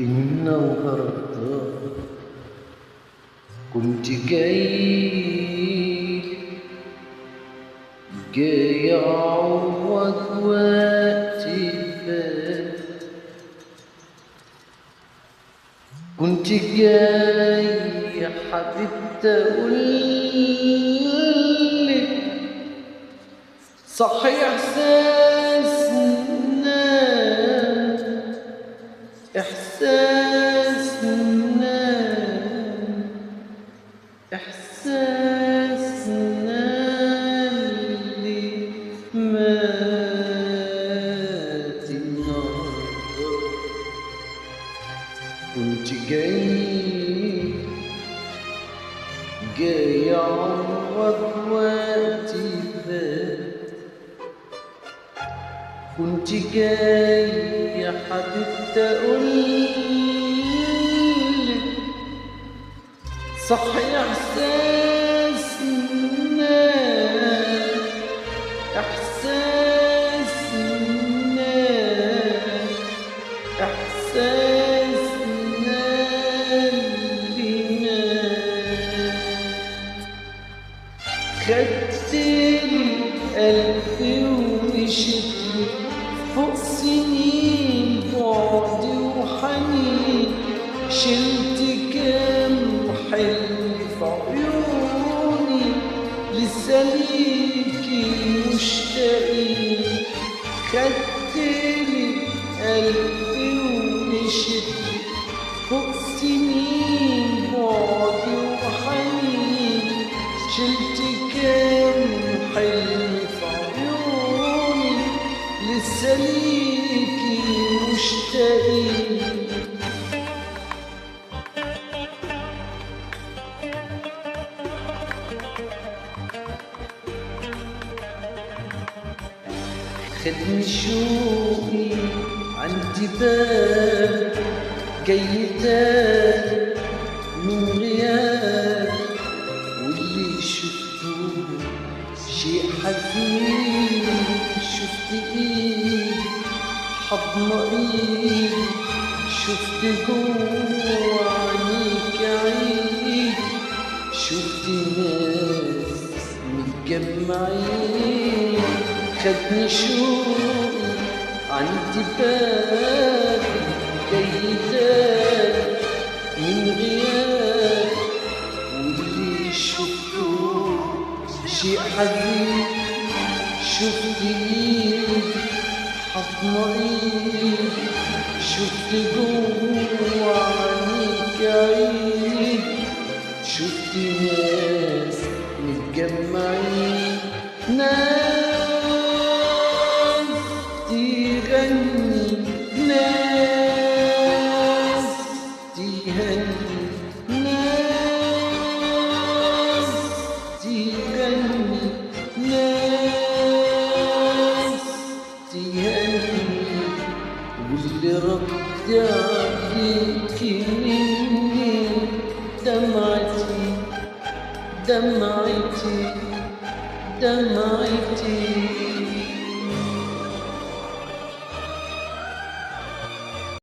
النهاردة كنت جاي أعوض وقتي فات. كنت جاي يا حبيبتي أقولك صحيح إحساسنا اللي مات النهارده. كنت جاي أعوض وقتي فات. كنت جاي يا حبيبتي أقولك صحيح إحساسنا اللي مات. خدتني قلبي ومشيتلي فوق سنين بعد وحنين. شلت كام حلم في عيوني لسه ليكي مشتاقين. خدتلي قلبي ومشيتلي فوق سنين بعد وحنين. شلت كام حلم في عيوني لسه ليكي مشتاقين. خدني شوقي عندي باب جاي تاني من غياب. واللي شفته شيء حزين. شفت ايد حضن ايد. شفت جوا عينيك عيد. شفت ناس متجمعين. خدني شوقي عندي بابي جاي تاني من غياب. واللي شفته شيء حزين. شفت ايد حضن ايد. شفت جوا عينيك عيد. شفت ناس متجمعين. ناس تغني ناس تهني ناس تغني ناس تهني. واللي رد عليكي مني دمعتي دمعتي دمعتي.